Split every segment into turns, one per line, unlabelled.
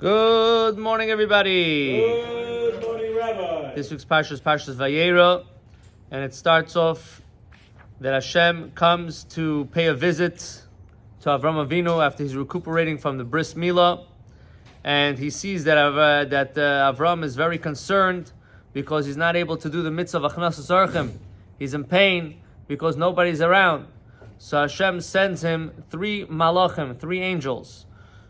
Good morning, everybody.
Good morning, Rabbi.
This week's Parsha is Parshas Vayaira, and it starts off that Hashem comes to pay a visit to Avram Avinu after he's recuperating from the bris milah, and he sees that Avram is very concerned because he's not able to do the mitzvah of Achnasas Orchim. He's in pain because nobody's around. So Hashem sends him 3 malachim, 3 angels.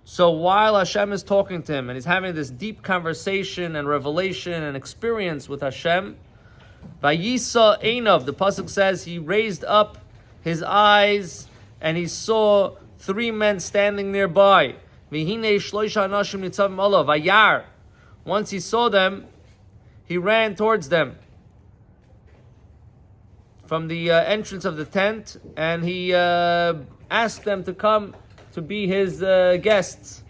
So while Hashem is talking to him and he's having this deep conversation and revelation and experience with Hashem, Vayisa Einav, the pasuk says he raised up his eyes and he saw 3 men standing nearby. Vihine shloisha anashim nitzavim olav Vayar. Once he saw them, he ran towards them from the entrance of the tent, and he asked them to come to be his guests.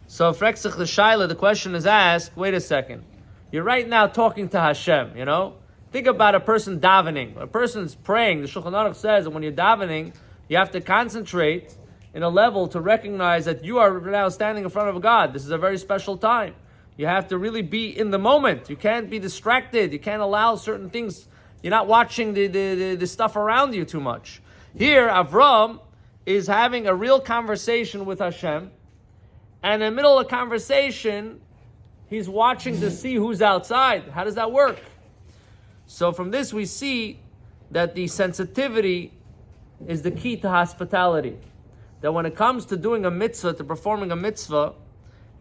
So, Frexach the Shaila, the question is asked, wait a second. You're right now talking to Hashem, you know? Think about a person davening. When a person's praying, the Shulchan Aruch says that when you're davening, you have to concentrate in a level to recognize that you are now standing in front of God. This is a very special time. You have to really be in the moment. You can't be distracted. You can't allow certain things. You're not watching the stuff around you too much. Here, Avram is having a real conversation with Hashem, and in the middle of the conversation, he's watching to see who's outside. How does that work? So from this we see that the sensitivity is the key to hospitality. That when it comes to doing a mitzvah, to performing a mitzvah,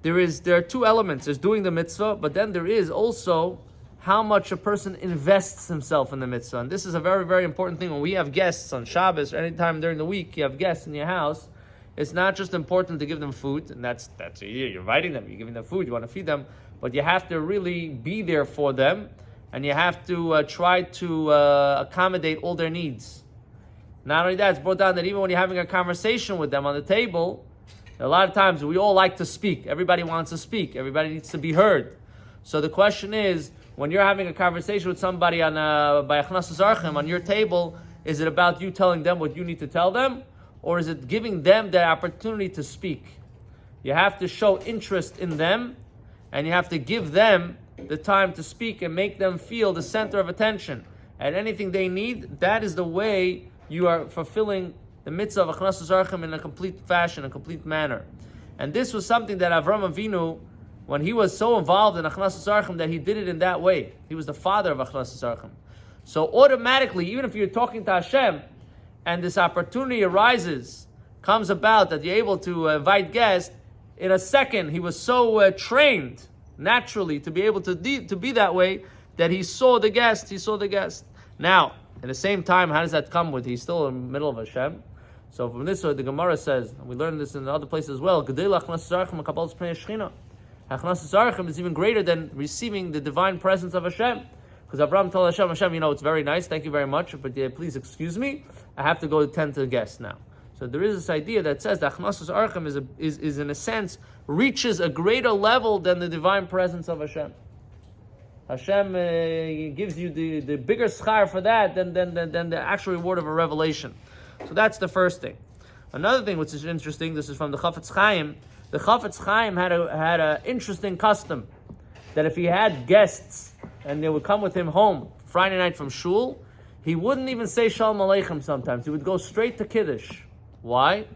there are 2 elements. There's doing the mitzvah, but then there is also how much a person invests himself in the mitzvah. And this is a very, very important thing. When we have guests on Shabbos or any time during the week, you have guests in your house, it's not just important to give them food, and that's you're inviting them, you're giving them food, you want to feed them, but you have to really be there for them, and you have to try to accommodate all their needs. Not only that, it's brought down that even when you're having a conversation with them on the table, a lot of times we all like to speak. Everybody wants to speak. Everybody needs to be heard. So the question is, when you're having a conversation with somebody on by Achnasas Orchim on your table, is it about you telling them what you need to tell them, or is it giving them the opportunity to speak? You have to show interest in them, and you have to give them the time to speak and make them feel the center of attention. And anything they need, that is the way you are fulfilling the mitzvah of Achnasas Orchim in a complete fashion, a complete manner. And this was something that Avram Avinu, when he was so involved in Achnasas Orchim, that he did it in that way. He was the father of Achnasas Orchim. So automatically, even if you're talking to Hashem, and this opportunity arises, comes about that you're able to invite guests, in a second, he was so trained naturally to be able to be that way, that he saw the guest. Now, at the same time, how does that come with? He's still in the middle of Hashem. So from this, the Gemara says, and we learn this in other places as well, Achnasas Orchim is even greater than receiving the divine presence of Hashem. Because Abraham told Hashem, it's very nice, thank you very much, but please excuse me, I have to go tend to the guests now. So there is this idea that says that Achnasas Orchim is in a sense, reaches a greater level than the divine presence of Hashem. Hashem gives you the bigger schar for that than the actual reward of a revelation. So that's the first thing. Another thing which is interesting, this is from the Chafetz Chaim. The Chafetz Chaim had an interesting custom that if he had guests and they would come with him home Friday night from shul, he wouldn't even say Shalom Aleichem sometimes. He would go straight to Kiddush. Why?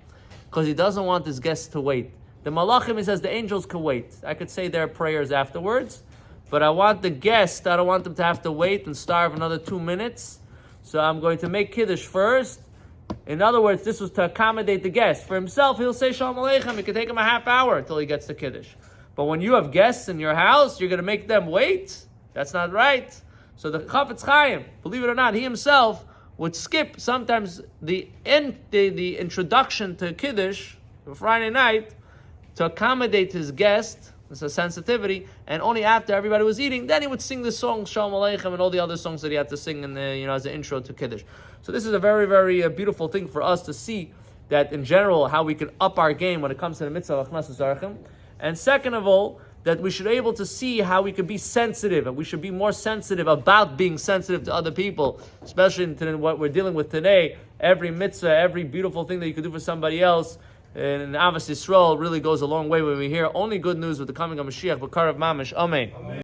Because he doesn't want his guests to wait. The Malachim, he says, the angels can wait. I could say their prayers afterwards, but I want the guests, I don't want them to have to wait and starve another 2 minutes. So I'm going to make Kiddush first. In other words, this was to accommodate the guest. For himself, he'll say Shalom Aleichem. It could take him a half hour until he gets to Kiddush. But when you have guests in your house, you're going to make them wait? That's not right. So the Chafetz Chaim, believe it or not, he himself would skip sometimes the introduction to Kiddush for Friday night to accommodate his guest. It's a sensitivity, and only after everybody was eating, then he would sing the song Shalom Aleichem and all the other songs that he had to sing in as an intro to Kiddush. So this is a very, very beautiful thing for us to see, that in general, how we can up our game when it comes to the mitzvah of Achnasas Orchim. And second of all, that we should be able to see how we could be sensitive, and we should be more sensitive about being sensitive to other people, especially in what we're dealing with today. Every mitzvah, every beautiful thing that you could do for somebody else, in Avos Yisrael really goes a long way when we hear only good news with the coming of Mashiach, but Karav Mamish. Amen.